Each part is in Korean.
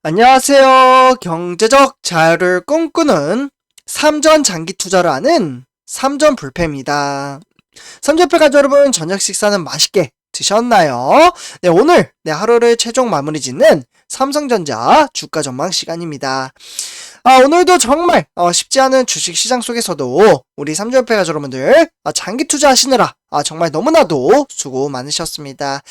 안녕하세요. 경제적 자유를 꿈꾸는 삼전 장기 투자를 하는 삼전 불패입니다. 삼전패 가족 여러분, 저녁 식사는 맛있게 드셨나요? 네, 오늘 하루를 최종 마무리 짓는 삼성전자 주가 전망 시간입니다. 오늘도 정말 쉽지 않은 주식시장 속에서도 우리 삼전패 가족 여러분들 장기 투자하시느라 정말 너무나도 수고 많으셨습니다.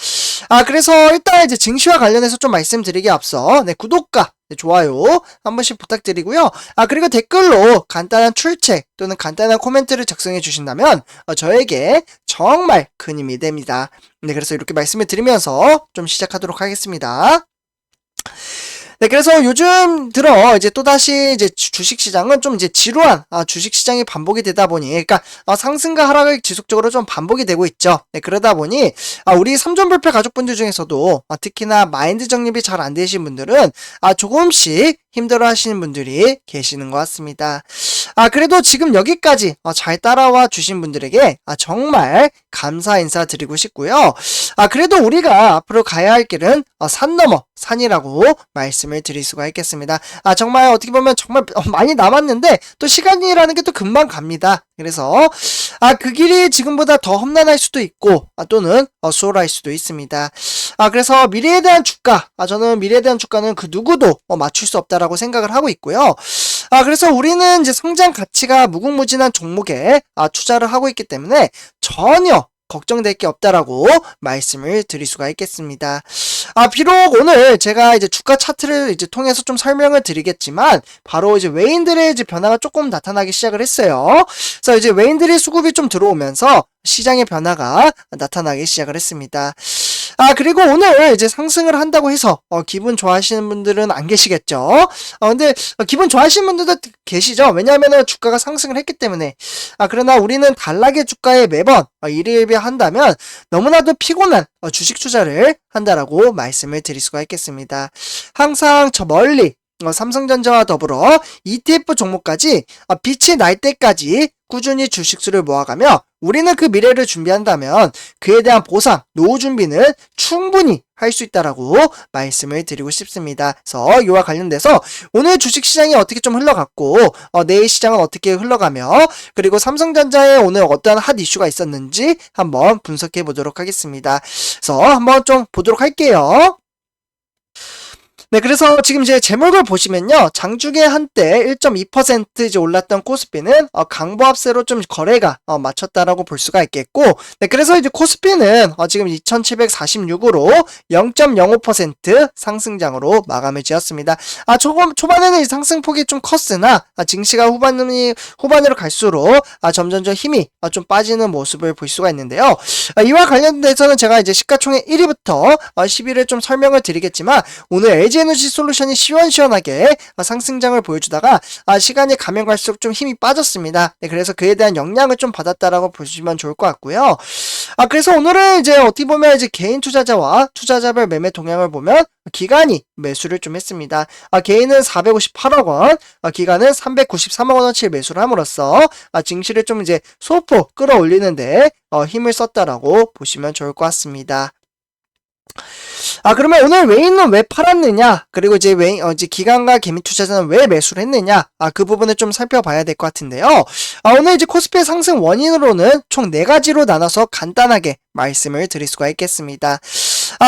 그래서 일단 이제 증시와 관련해서 좀 말씀드리기에 앞서 구독과 좋아요 한 번씩 부탁드리고요. 그리고 댓글로 간단한 출첵 또는 간단한 코멘트를 작성해 주신다면 저에게 정말 큰 힘이 됩니다. 네, 그래서 이렇게 말씀을 드리면서 좀 시작하도록 하겠습니다. 네, 그래서 요즘 들어 이제 또다시 이제 주식시장은 좀 이제 지루한 주식시장이 반복이 되다 보니, 그러니까 상승과 하락을 지속적으로 좀 반복이 되고 있죠. 네, 그러다 보니 우리 삼전불패 가족분들 중에서도 특히나 마인드 정립이 잘 안 되신 분들은 조금씩 힘들어 하시는 분들이 계시는 것 같습니다. 그래도 지금 여기까지 잘 따라와 주신 분들에게 정말 감사 인사 드리고 싶고요. 그래도 우리가 앞으로 가야 할 길은 산 넘어 산이라고 말씀을 드릴 수가 있겠습니다. 정말 어떻게 보면 정말 많이 남았는데 또 시간이라는 게 또 금방 갑니다. 그래서 그 길이 지금보다 더 험난할 수도 있고 또는 수월할 수도 있습니다. 그래서 미래에 대한 주가, 저는 미래에 대한 주가는 그 누구도 맞출 수 없다라고 생각을 하고 있고요. 그래서 우리는 이제 성장 가치가 무궁무진한 종목에 투자를 하고 있기 때문에 전혀 걱정될 게 없다라고 말씀을 드릴 수가 있겠습니다. 비록 오늘 제가 이제 주가 차트를 이제 통해서 좀 설명을 드리겠지만, 바로 이제 외인들의 이제 변화가 조금 나타나기 시작을 했어요. 그래서 이제 외인들의 수급이 좀 들어오면서 시장의 변화가 나타나기 시작을 했습니다. 그리고 오늘 이제 상승을 한다고 해서 기분 좋아하시는 분들은 안 계시겠죠. 근데 기분 좋아하시는 분들도 계시죠. 왜냐하면 주가가 상승을 했기 때문에. 그러나 우리는 단락의 주가에 매번 일희일비 한다면 너무나도 피곤한 주식 투자를 한다라고 말씀을 드릴 수가 있겠습니다. 항상 저 멀리 삼성전자와 더불어 ETF 종목까지 빛이 날 때까지 꾸준히 주식수를 모아가며 우리는 그 미래를 준비한다면 그에 대한 보상, 노후 준비는 충분히 할 수 있다라고 말씀을 드리고 싶습니다. 그래서 이와 관련돼서 오늘 주식시장이 어떻게 좀 흘러갔고 내일 시장은 어떻게 흘러가며, 그리고 삼성전자에 오늘 어떠한 핫 이슈가 있었는지 한번 분석해 보도록 하겠습니다. 그래서 한번 좀 보도록 할게요. 네, 그래서 지금 이제 제목을 보시면요, 장중에 한때 1.2% 이제 올랐던 코스피는 강보합세로 좀 거래가 맞췄다라고 볼 수가 있겠고, 네, 그래서 이제 코스피는 지금 2,746으로 0.05% 상승장으로 마감을 지었습니다. 조금 초반에는 이 상승폭이 좀 컸으나 증시가 후반으로 갈수록 점점점 힘이 좀 빠지는 모습을 볼 수가 있는데요. 이와 관련돼서는 제가 이제 시가총액 1위부터 10위를 좀 설명을 드리겠지만, 오늘 LG에너지 솔루션이 시원시원하게 상승장을 보여주다가 시간이 가면 갈수록 좀 힘이 빠졌습니다. 네, 그래서 그에 대한 영향을 좀 받았다라고 보시면 좋을 것 같고요. 그래서 오늘은 이제 어떻게 보면 이제 개인 투자자와 투자자별 매매 동향을 보면 기관이 매수를 좀 했습니다. 개인은 458억 원, 기관은 393억 원어치 매수를 함으로써 증시를 좀 이제 소폭 끌어올리는데 힘을 썼다라고 보시면 좋을 것 같습니다. 그러면 오늘 외인은 왜 팔았느냐, 그리고 이제 이제 기관과 개미 투자자는 왜 매수를 했느냐, 그 부분을 좀 살펴봐야 될 것 같은데요. 오늘 이제 코스피의 상승 원인으로는 총 4가지로 나눠서 간단하게 말씀을 드릴 수가 있겠습니다.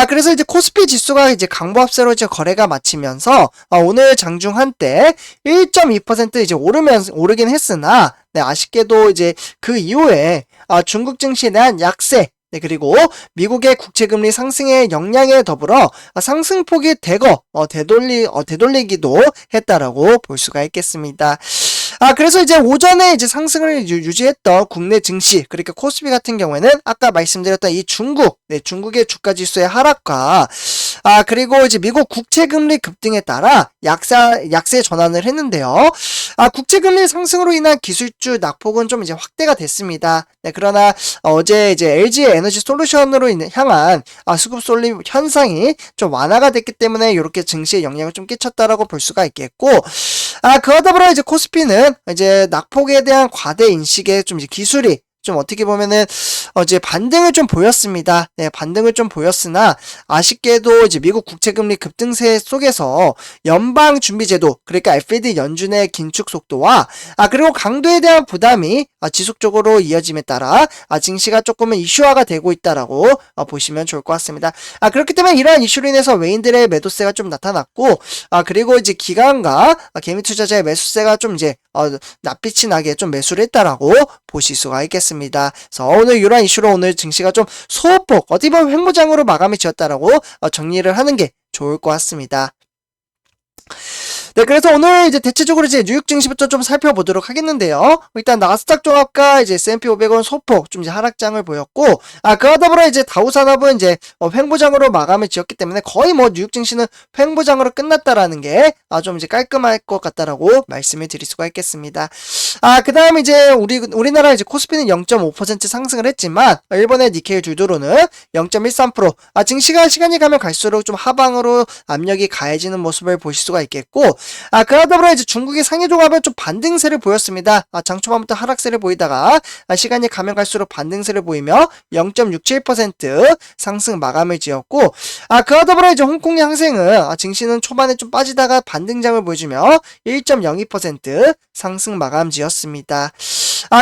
그래서 이제 코스피 지수가 이제 강보합세로 이제 거래가 마치면서 오늘 장중 한때 1.2% 이제 오르긴 했으나, 네, 아쉽게도 이제 그 이후에 중국 증시에 대한 약세, 네, 그리고 미국의 국채금리 상승의 영향에 더불어 상승폭이 대거 되돌리기도 했다라고 볼 수가 있겠습니다. 그래서 이제 오전에 이제 상승을 유지했던 국내 증시, 그러니까 코스피 같은 경우에는 아까 말씀드렸던 이 중국의 주가 지수의 하락과 그리고 이제 미국 국채금리 급등에 따라 약세 전환을 했는데요. 국채금리 상승으로 인한 기술주 낙폭은 좀 이제 확대가 됐습니다. 네, 그러나 어제 이제 LG 에너지 솔루션으로 향한 수급 쏠림 현상이 좀 완화가 됐기 때문에 이렇게 증시에 영향을 좀 끼쳤다라고 볼 수가 있겠고, 그와 더불어 이제 코스피는 이제 낙폭에 대한 과대 인식에 좀 이제 기술이 좀 어떻게 보면은 이제 반등을 좀 보였습니다. 네, 반등을 좀 보였으나 아쉽게도 이제 미국 국채금리 급등세 속에서 연방준비제도 그러니까 FED 연준의 긴축 속도와 그리고 강도에 대한 부담이 지속적으로 이어짐에 따라 증시가 조금은 이슈화가 되고 있다라고 보시면 좋을 것 같습니다. 그렇기 때문에 이러한 이슈로 인해서 외인들의 매도세가 좀 나타났고 그리고 이제 기관과 개미 투자자의 매수세가 좀 이제 낯빛이 나게 좀 매수를 했다라고 보실 수가 있겠습니다. 그래서 오늘 이러한 이슈로 오늘 증시가 좀 소폭 어떻게 보면 횡보장으로 마감이 지었다라고 정리를 하는 게 좋을 것 같습니다. 네, 그래서 오늘 이제 대체적으로 이제 뉴욕 증시부터 좀 살펴보도록 하겠는데요. 일단 나스닥 종합과 이제 S&P 500은 소폭 좀 이제 하락장을 보였고, 그와 더불어 이제 다우산업은 이제 횡보장으로 마감을 지었기 때문에 거의 뭐 뉴욕 증시는 횡보장으로 끝났다라는 게 좀 이제 깔끔할 것 같다라고 말씀을 드릴 수가 있겠습니다. 그 다음에 이제 우리나라 이제 코스피는 0.5% 상승을 했지만, 일본의 니케이 주도로는 0.13%, 증시가 시간이 가면 갈수록 좀 하방으로 압력이 가해지는 모습을 보실 수가 있겠고, 그와 더불어 이제 중국의 상해종합은 좀 반등세를 보였습니다. 장초반부터 하락세를 보이다가 시간이 가면 갈수록 반등세를 보이며 0.67% 상승 마감을 지었고, 그와 더불어 이제 홍콩의 항생은 증시는 초반에 좀 빠지다가 반등장을 보여주며 1.02% 상승 마감 지었습니다.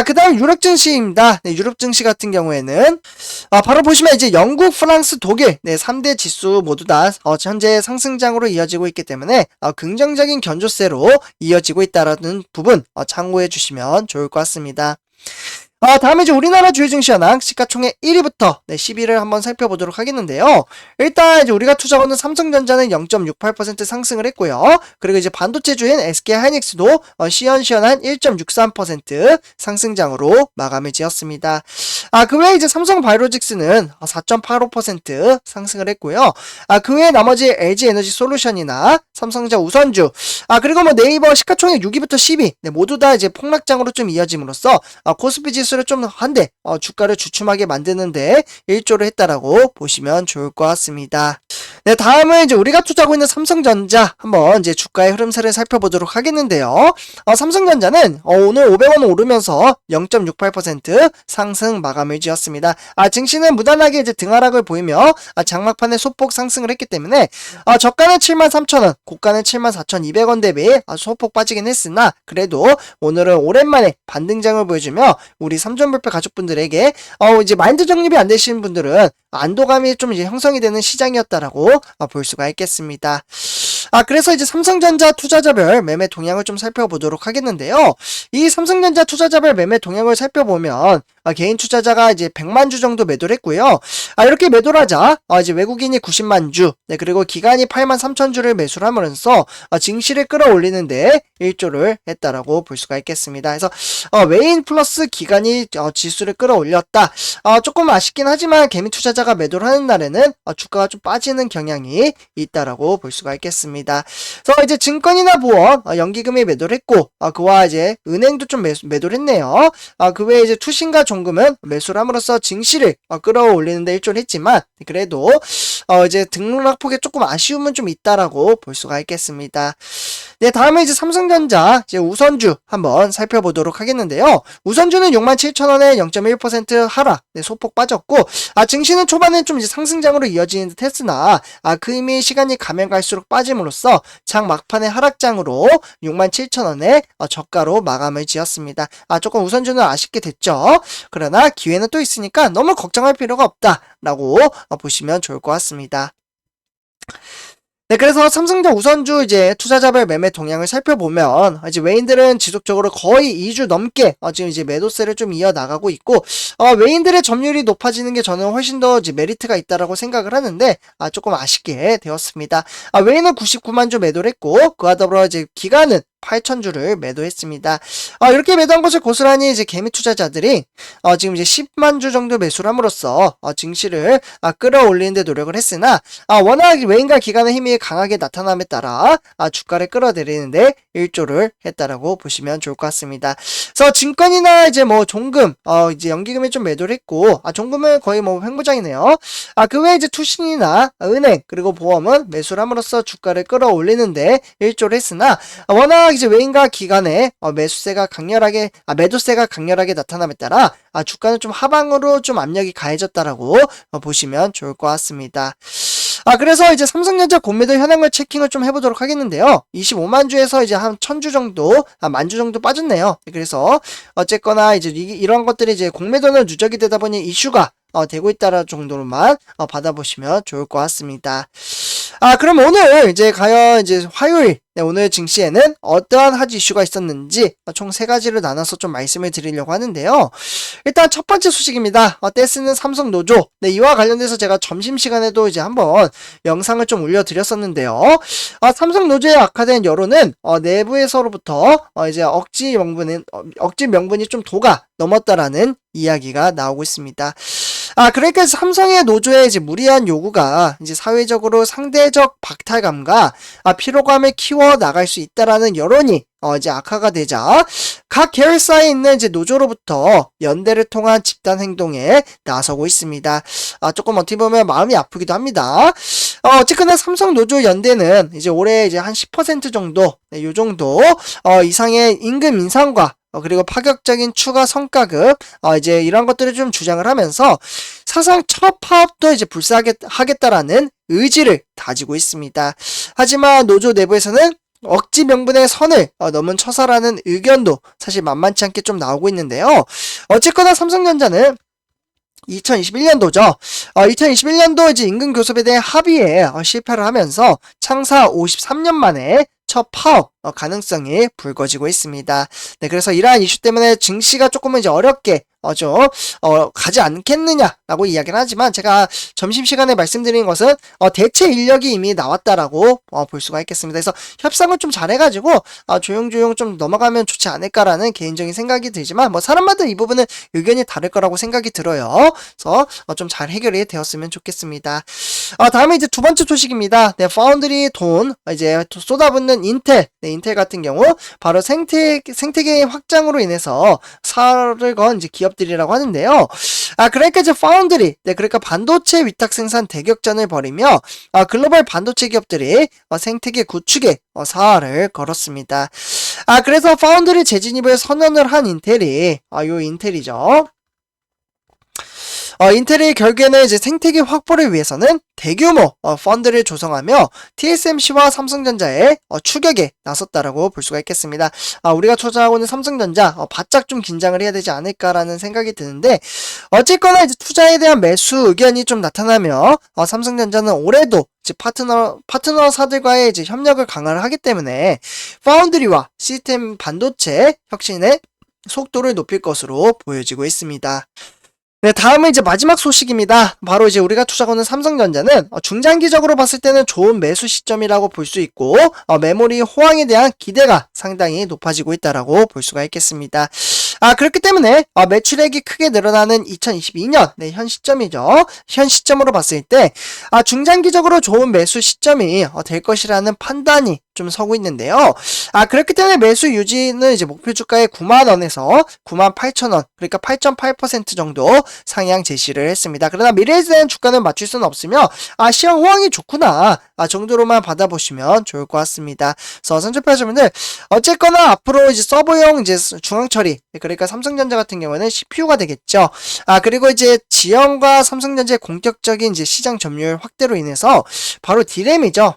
그 다음 유럽 증시입니다. 네, 유럽 증시 같은 경우에는 바로 보시면 이제 영국, 프랑스, 독일 3대 지수 모두 다 현재 상승장으로 이어지고 있기 때문에 긍정적인 견조세로 이어지고 있다라는 부분 참고해 주시면 좋을 것 같습니다. 다음에 이제 우리나라 주요 증시 현황 시가총액 1위부터 10위를 한번 살펴보도록 하겠는데요. 일단 이제 우리가 투자하는 삼성전자는 0.68% 상승을 했고요. 그리고 이제 반도체주인 SK하이닉스도 시원시원한 1.63% 상승장으로 마감을 지었습니다. 그 외에 이제 삼성바이오로직스는 4.85% 상승을 했고요. 그 외에 나머지 LG에너지솔루션이나 삼성전자 우선주, 그리고 뭐 네이버 시가총액 6위부터 10위 모두 다 이제 폭락장으로 좀 이어짐으로써 코스피 지수를 좀 한데 주가를 주춤하게 만드는데 일조를 했다라고 보시면 좋을 것 같습니다. 네, 다음은 이제 우리가 투자하고 있는 삼성전자 한번 이제 주가의 흐름세를 살펴보도록 하겠는데요. 삼성전자는 오늘 500원 오르면서 0.68% 상승 마감을 지었습니다. 증시는 무난하게 이제 등하락을 보이며 장막판에 소폭 상승을 했기 때문에 저가는 73,000원, 고가는 74,200원 대비 소폭 빠지긴 했으나 그래도 오늘은 오랜만에 반등장을 보여주며 우리 삼전불패 가족분들에게 이제 마인드 정립이 안 되시는 분들은 안도감이 좀 이제 형성이 되는 시장이었다라고 볼 수가 있겠습니다. 그래서 이제 삼성전자 투자자별 매매 동향을 좀 살펴보도록 하겠는데요. 이 삼성전자 투자자별 매매 동향을 살펴보면 개인 투자자가 이제 100만 주 정도 매도를 했고요. 이렇게 매도를 하자 이제 외국인이 90만 주, 그리고 기관이 8만 3천 주를 매수를 하면서 증시를 끌어올리는데 일조를 했다라고 볼 수가 있겠습니다. 그래서 외인 플러스 기관이 지수를 끌어올렸다. 조금 아쉽긴 하지만 개미 투자자가 매도를 하는 날에는 주가가 좀 빠지는 경향이 있다라고 볼 수가 있겠습니다. 그래서 이제 증권이나 보험, 연기금이 매도를 했고, 그와 이제 은행도 좀 매도를 했네요. 그 외에 이제 투신과 종금은 매수를 함으로써 증시를 끌어올리는데 일조를 했지만, 그래도 이제 등락폭에 조금 아쉬움은 좀 있다라고 볼 수가 있겠습니다. 네, 다음에 이제 삼성전자 이제 우선주 한번 살펴보도록 하겠는데요. 우선주는 67,000원에 0.1% 하락, 소폭 빠졌고, 증시는 초반에 좀 이제 상승장으로 이어지는 듯 했으나, 그 이미 시간이 가면 갈수록 빠짐으로써 장 막판의 하락장으로 67,000원에 저가로 마감을 지었습니다. 조금 우선주는 아쉽게 됐죠. 그러나 기회는 또 있으니까 너무 걱정할 필요가 없다라고 보시면 좋을 것 같습니다. 네, 그래서 삼성전자 우선주 이제 투자자별 매매 동향을 살펴보면 이제 외인들은 지속적으로 거의 2주 넘게 지금 이제 매도세를 좀 이어나가고 있고, 외인들의 점유율이 높아지는 게 저는 훨씬 더 이제 메리트가 있다라고 생각을 하는데 조금 아쉽게 되었습니다. 외인은 99만 주 매도를 했고, 그와 더불어 이제 기관은 8,000주를 매도했습니다. 이렇게 매도한 것을 고스란히 이제 개미 투자자들이 지금 이제 10만 주 정도 매수를 함으로써 증시를 끌어올리는 데 노력을 했으나 워낙 외인과 기관의 힘이 강하게 나타남에 따라 주가를 끌어내리는데 일조를 했다라고 보시면 좋을 것 같습니다. 그래서 증권이나 이제 뭐 종금, 이제 연기금이 좀 매도를 했고, 종금은 거의 뭐 횡보장이네요. 그 외에 이제 투신이나 은행 그리고 보험은 매수를 함으로써 주가를 끌어올리는데 일조를 했으나 워낙 각각 이제 외인과 기관의 매도세가 강렬하게 나타남에 따라 주가는 좀 하방으로 좀 압력이 가해졌다라고 보시면 좋을 것 같습니다. 그래서 이제 삼성전자 공매도 현황을 체킹을 좀 해보도록 하겠는데요. 25만 주에서 이제 한 1000주 정도, 만 주 정도 빠졌네요. 그래서 어쨌거나 이제 이런 것들이 이제 공매도는 누적이 되다 보니 이슈가 되고 있다라 정도로만 받아보시면 좋을 것 같습니다. 그럼 오늘 이제 과연 이제 화요일 오늘 증시에는 어떠한 핫 이슈가 있었는지 총 3가지로 나눠서 좀 말씀을 드리려고 하는데요. 일단 첫 번째 소식입니다. 떼쓰는 삼성 노조. 이와 관련돼서 제가 점심시간에도 이제 한번 영상을 좀 올려드렸었는데요. 삼성 노조에 악화된 여론은 내부에서로부터 이제 억지 명분이 좀 도가 넘었다라는 이야기가 나오고 있습니다. 그러니까 삼성의 노조의 이제 무리한 요구가 이제 사회적으로 상대적 박탈감과 피로감을 키워 나갈 수 있다라는 여론이 이제 악화가 되자 각 계열사에 있는 이제 노조로부터 연대를 통한 집단 행동에 나서고 있습니다. 조금 어떻게 보면 마음이 아프기도 합니다. 어쨌거나 삼성 노조 연대는 이제 올해 이제 한 10% 정도, 요 정도 이상의 임금 인상과 그리고 파격적인 추가 성과급 이제 이런 것들을 좀 주장을 하면서 사상 첫 파업도 이제 불사하겠다라는 의지를 다지고 있습니다. 하지만 노조 내부에서는 억지 명분의 선을 넘은 처사라는 의견도 사실 만만치 않게 좀 나오고 있는데요. 어쨌거나 삼성전자는 2021년도죠. 2021년도 이제 임금 교섭에 대한 합의에 실패를 하면서 창사 53년 만에 첫 파업 가능성이 불거지고 있습니다. 그래서 이러한 이슈 때문에 증시가 조금은 이제 어렵게 가지 않겠느냐라고 이야기를 하지만 제가 점심시간에 말씀드린 것은 대체 인력이 이미 나왔다라고 볼 수가 있겠습니다. 그래서 협상을 좀 잘해가지고 조용조용 좀 넘어가면 좋지 않을까라는 개인적인 생각이 들지만 사람마다 이 부분은 의견이 다를 거라고 생각이 들어요. 그래서 좀 잘 해결이 되었으면 좋겠습니다. 다음에 이제 두 번째 소식입니다. 파운드리 돈 이제 쏟아붓는 인텔. 인텔 같은 경우 바로 생태계 확장으로 인해서 사활을 건 이제 기업들이라고 하는데요. 그러니까 이제 파운드리, 그러니까 반도체 위탁 생산 대격전을 벌이며 글로벌 반도체 기업들이 생태계 구축에 사활을 걸었습니다. 그래서 파운드리 재진입을 선언을 한 인텔이 요 인텔이죠. 인텔이 결국에는 이제 생태계 확보를 위해서는 대규모 펀드를 조성하며 TSMC와 삼성전자의 추격에 나섰다라고 볼 수가 있겠습니다. 우리가 투자하고 있는 삼성전자 바짝 좀 긴장을 해야 되지 않을까라는 생각이 드는데 어쨌거나 이제 투자에 대한 매수 의견이 좀 나타나며 삼성전자는 올해도 이제 파트너사들과의 이제 협력을 강화를 하기 때문에 파운드리와 시스템 반도체 혁신의 속도를 높일 것으로 보여지고 있습니다. 다음은 이제 마지막 소식입니다. 바로 이제 우리가 투자하는 삼성전자는 중장기적으로 봤을 때는 좋은 매수 시점이라고 볼 수 있고 메모리 호황에 대한 기대가 상당히 높아지고 있다라고 볼 수가 있겠습니다. 그렇기 때문에 매출액이 크게 늘어나는 2022년 현 시점이죠. 현 시점으로 봤을 때 중장기적으로 좋은 매수 시점이 될 것이라는 판단이 좀 서고 있는데요. 그렇기 때문에 매수 유지는 이제 목표 주가의 9만원에서 98,000원, 그러니까 8.8% 정도 상향 제시를 했습니다. 그러나 미래에 대한 주가는 맞출 수는 없으며 시장 호황이 좋구나 정도로만 받아보시면 좋을 것 같습니다. 그래서 선점파자분들 어쨌거나 앞으로 이제 서버용 이제 중앙 처리, 그러니까 삼성전자 같은 경우는 CPU가 되겠죠. 그리고 이제 지연과 삼성전자의 공격적인 이제 시장 점유율 확대로 인해서 바로 디램이죠.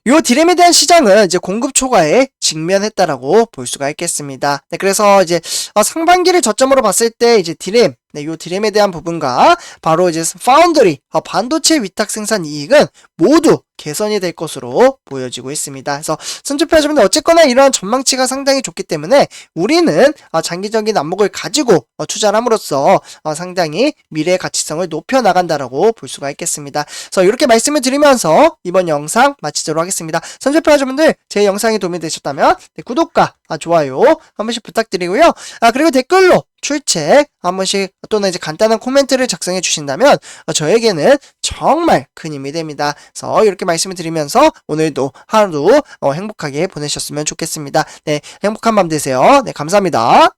요 디램에 대한 시장은 이제 공급 초과에 직면했다라고 볼 수가 있겠습니다. 그래서 이제 상반기를 저점으로 봤을 때 이제 디램, 요 디램에 대한 부분과 바로 이제 파운드리, 반도체 위탁 생산 이익은 모두 개선이 될 것으로 보여지고 있습니다. 그래서 선주표하시면 어쨌거나 이러한 전망치가 상당히 좋기 때문에 우리는 장기적인 안목을 가지고 투자를 함으로써 상당히 미래의 가치성을 높여 나간다라고 볼 수가 있겠습니다. 그래서 이렇게 말씀을 드리면서 이번 영상 마치도록 하겠습니다. 선주표하시분들 제 영상이 도움이 되셨다면 구독과 좋아요 한 번씩 부탁드리고요. 그리고 댓글로 출첵 한 번씩 또는 이제 간단한 코멘트를 작성해 주신다면 저에게는 정말 큰 힘이 됩니다. 그래서 이렇게 말씀을 드리면서 오늘도 하루 행복하게 보내셨으면 좋겠습니다. 행복한 밤 되세요. 감사합니다.